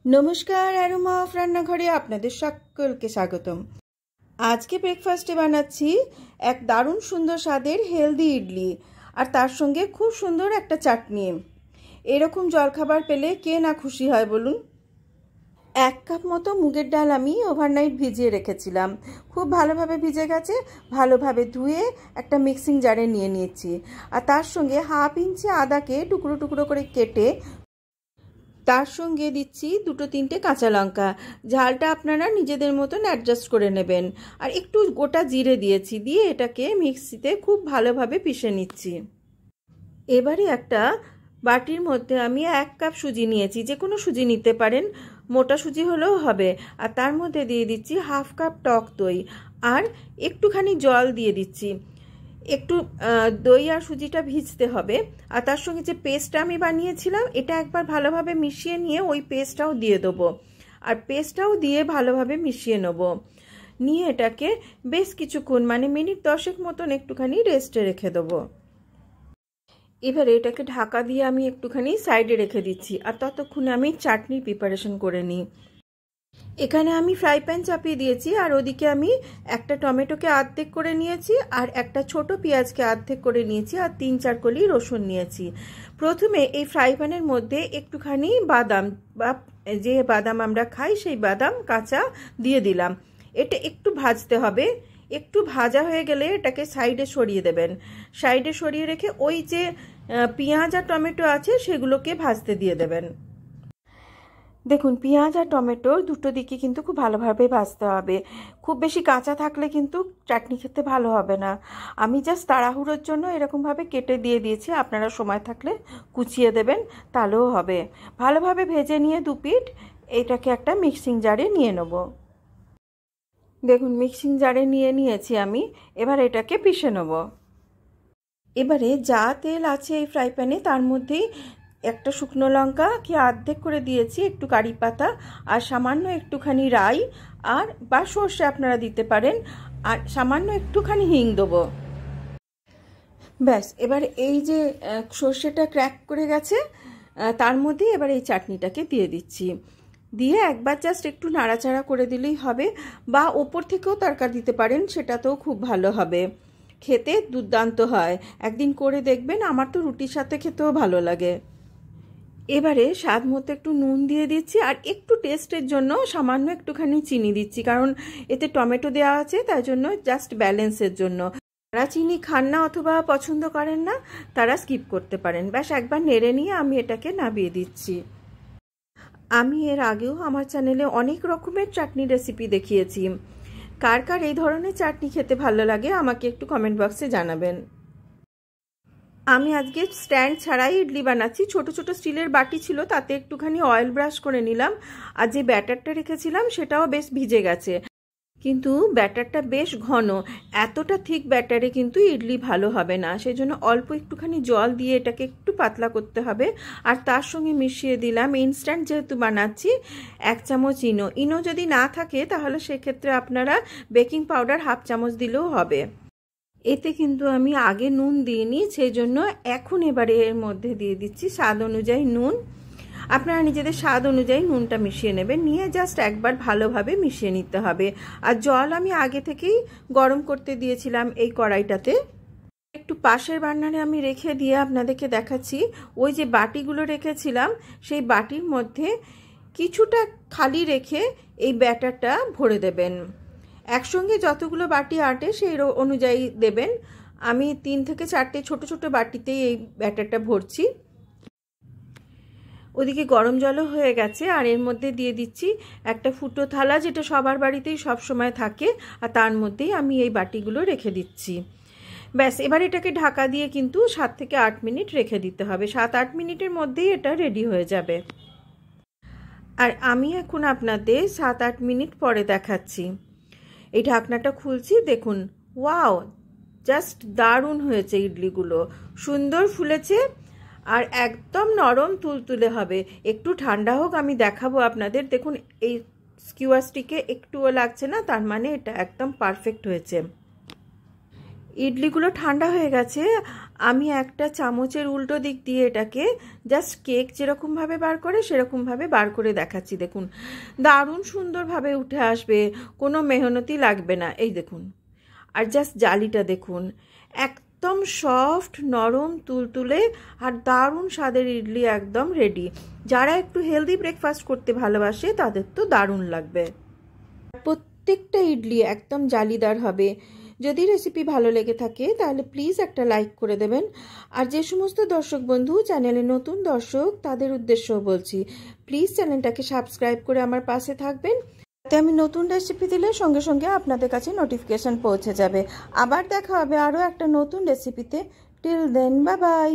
নমস্কার, aroma of রান্নাঘরে আপনাদের সকলকে স্বাগতম। আজকে ব্রেকফাস্টে বানাচ্ছি এক দারুণ সুন্দর স্বাদের হেলদি ইডলি, আর তার সঙ্গে খুব সুন্দর একটা চাটনি। এরকম জলখাবার পেলে কে না খুশি হয় বলুন। 1 কাপ মতো মুগের ডাল আমি ওভারনাইট ভিজিয়ে রেখেছিলাম। খুব ভালোভাবে ভিজে গেছে। ভালোভাবে ধুয়ে একটা মিক্সিং জারে নিয়ে নিয়েছি, আর তার সঙ্গে 1/2 ইঞ্চি আদাকে টুকরো টুকরো করে কেটে তার সঙ্গে দিচ্ছি 2-3টে কাঁচা লঙ্কা। ঝালটা আপনারা নিজেদের মতন অ্যাডজাস্ট করে নেবেন। আর একটু গোটা জিরে দিয়েছি, দিয়ে এটাকে মিক্সিতে খুব ভালোভাবে পিষে নিচ্ছি। এবারে একটা বাটির মধ্যে আমি 1 কাপ সুজি নিয়েছি, যে কোনো সুজি নিতে পারেন, মোটা সুজি হলেও হবে। আর তার মধ্যে দিয়ে দিচ্ছি 1/2 কাপ টক দই, আর একটুখানি জল দিয়ে দিচ্ছি। একটু দই আর সুজিটা ভিজতে হবে। আর তার সঙ্গে যে পেস্টটা আমি বানিয়েছিলাম, এটা একবার ভালোভাবে মিশিয়ে নিয়ে ওই পেস্টটাও দিয়ে দেবো, আর পেস্টটাও দিয়ে ভালোভাবে মিশিয়ে নেব। নিয়ে এটাকে বেশ কিছুক্ষণ, মানে মিনিট 10 মতন একটুখানি রেস্টে রেখে দেবো। এবারে এটাকে ঢাকা দিয়ে আমি একটুখানি সাইডে রেখে দিচ্ছি, আর ততক্ষণে আমি চাটনির প্রিপারেশন করে নিই। এখানে আমি ফ্রাই প্যান চাপিয়ে দিয়েছি, আর ওদিকে আমি একটা টমেটোকে অর্ধেক করে নিয়েছি, আর একটা ছোট পেঁয়াজকে অর্ধেক করে নিয়েছি, আর 3-4 কলি রসুন নিয়েছি। প্রথমে এই ফ্রাই প্যানের মধ্যে একটুখানি বাদাম, বা যে বাদাম আমরা খাই সেই বাদাম কাঁচা দিয়ে দিলাম। এটা একটু ভাজতে হবে। একটু ভাজা হয়ে গেলে এটাকে সাইডে সরিয়ে দেবেন। সাইডে সরিয়ে রেখে ওই যে পেঁয়াজ আর টমেটো আছে সেগুলোকে ভাজতে দিয়ে দেবেন। দেখুন, পেঁয়াজ আর টমেটো দুটো দিকে কিন্তু খুব ভালোভাবে ভাজতে হবে। খুব বেশি কাঁচা থাকলে কিন্তু চাটনি খেতে ভালো হবে না। আমি জাস্ট তাড়াহুড়োর জন্য এরকমভাবে কেটে দিয়ে দিয়েছি, আপনারা সময় থাকলে কুচিয়ে দেবেন, তাহলেও হবে। ভালোভাবে ভেজে নিয়ে 2 পিঠ এটাকে একটা মিক্সিং জারে নিয়ে নেব। দেখুন, মিক্সিং জারে নিয়ে নিয়েছি আমি। এবার এটাকে পিষে নেব। এবারে যা তেল আছে এই ফ্রাই প্যানে, তার মধ্যেই একটা শুকনো লঙ্কা কি অর্ধেক করে দিয়েছি, একটু কারি পাতা, আর সামান্য একটুখানি রাই আর বা সর্ষে আপনারা দিতে পারেন, আর সামান্য একটুখানি হিং দেবো। ব্যাস, এবার এই যে সর্ষেটা ক্র্যাক করে গেছে, তার মধ্যে এবার এই চাটনিটাকে দিয়ে দিচ্ছি। দিয়ে একবার জাস্ট একটু নাড়াচাড়া করে দিলেই হবে, বা ওপর থেকেও তরকা দিতে পারেন, সেটাতেও খুব ভালো হবে। খেতে দুর্দান্ত হয়, একদিন করে দেখবেন। আমার তো রুটির সাথে খেতেও ভালো লাগে। এবারে স্বাদ মতো একটু নুন দিয়ে দিচ্ছি, আর একটু টেস্টের জন্য সামান্য একটুখানি চিনি দিচ্ছি, কারণ এতে টমেটো দেওয়া আছে, তাই জন্য জাস্ট ব্যালেন্সের জন্য। যারা চিনি খান না অথবা পছন্দ করেন না, তারা স্কিপ করতে পারেন। ব্যাস একবার নেড়ে নিয়ে আমি এটাকে নামিয়ে দিচ্ছি। আমি এর আগেও আমার চ্যানেলে অনেক রকমের চাটনি রেসিপি দেখিয়েছি। কার কার এই ধরনের চাটনি খেতে ভালো লাগে আমাকে একটু কমেন্ট বক্সে জানাবেন। আমি আজকে স্ট্যান্ড ছাড়াই ইডলি বানাচ্ছি। ছোট ছোট স্টিলের বাটি ছিল, তাতে একটুখানি অয়েল ব্রাশ করে নিলাম। আর যে ব্যাটারটা রেখেছিলাম সেটাও বেশ ভিজে গেছে, কিন্তু ব্যাটারটা বেশ ঘন। এতটা থিক ব্যাটারে কিন্তু ইডলি ভালো হবে না, সেই জন্য অল্প একটুখানি জল দিয়ে এটাকে একটু পাতলা করতে হবে। আর তার সঙ্গে মিশিয়ে দিলাম, ইনস্ট্যান্ট যেহেতু বানাচ্ছি, 1 চামচ ইনো। ইনো যদি না থাকে তাহলে সেক্ষেত্রে আপনারা বেকিং পাউডার 1/2 চামচ দিলেও হবে। এতে কিন্তু আমি আগে নুন দিইনি, সেই জন্য এখন এবারে এর মধ্যে দিয়ে দিচ্ছি স্বাদ অনুযায়ী নুন। আপনারা নিজেদের স্বাদ অনুযায়ী নুনটা মিশিয়ে নেবেন, নিয়ে জাস্ট একবার ভালোভাবে মিশিয়ে নিতে হবে। আর জল আমি আগে থেকেই গরম করতে দিয়েছিলাম এই কড়াইটাতে। একটু পাশের বার্নারে আমি রেখে দিয়ে আপনাদেরকে দেখাচ্ছি। ওই যে বাটিগুলো রেখেছিলাম, সেই বাটির মধ্যে কিছুটা খালি রেখে এই ব্যাটারটা ভরে দেবেন। একসঙ্গে যতগুলো বাটি আটে সেই অনুযায়ী দেবেন। আমি 3 থেকে 4টে ছোট ছোট বাটিতেই এই ব্যাটারটা ভরছি। ওদিকে গরম জলও হয়ে গেছে, আর এর মধ্যে দিয়ে দিচ্ছি একটা ফুটো থালা, যেটা সবার বাড়িতেই সব সময় থাকে, আর তার মধ্যেই আমি এই বাটিগুলো রেখে দিচ্ছি। ব্যাস, এবার এটাকে ঢাকা দিয়ে কিন্তু 7 থেকে 8 মিনিট রেখে দিতে হবে। 7-8 মিনিটের মধ্যেই এটা রেডি হয়ে যাবে। আর আমি এখন আপনাদের 7-8 মিনিট পরে দেখাচ্ছি। এই ঢাকনাটা খুলছি, দেখুন, ওয়াও, জাস্ট দারুণ হয়েছে ইডলিগুলো, সুন্দর ফুলেছে, আর একদম নরম তুলতুলে হবে। একটু ঠান্ডা হোক, আমি দেখাবো আপনাদের। দেখুন, এই স্কিওয়ার স্টিকে একটুও লাগছে না, তার মানে এটা একদম পারফেক্ট হয়েছে। ইডলিগুলো ঠান্ডা হয়ে গেছে। আমি একটা চামচের উল্টো দিক দিয়ে এটাকে জাস্ট কেক যেরকমভাবে বার করে সেরকমভাবে বার করে দেখাচ্ছি। দেখুন দারুণ সুন্দরভাবে উঠে আসবে, কোনো মেহনতি লাগবে না। এই দেখুন, আর জাস্ট জালিটা দেখুন, একদম সফট নরম তুলতুলে আর দারুণ স্বাদের ইডলি একদম রেডি। যারা একটু হেলদি ব্রেকফাস্ট করতে ভালোবাসে তাদের তো দারুণ লাগবে। প্রত্যেকটা ইডলি একদম জালিদার হবে। যদি রেসিপি ভালো লেগে থাকে তাহলে প্লিজ একটা লাইক করে দেবেন। আর যে সমস্ত দর্শক বন্ধু চ্যানেলে নতুন দর্শক তাদের উদ্দেশ্যও বলছি, প্লিজ চ্যানেলটাকে সাবস্ক্রাইব করে আমার পাশে থাকবেন, তাতে আমি নতুন রেসিপি দিলে সঙ্গে সঙ্গে আপনাদের কাছে নোটিফিকেশন পৌঁছে যাবে। আবার দেখা হবে আরও একটা নতুন রেসিপিতে। Till then, bye by.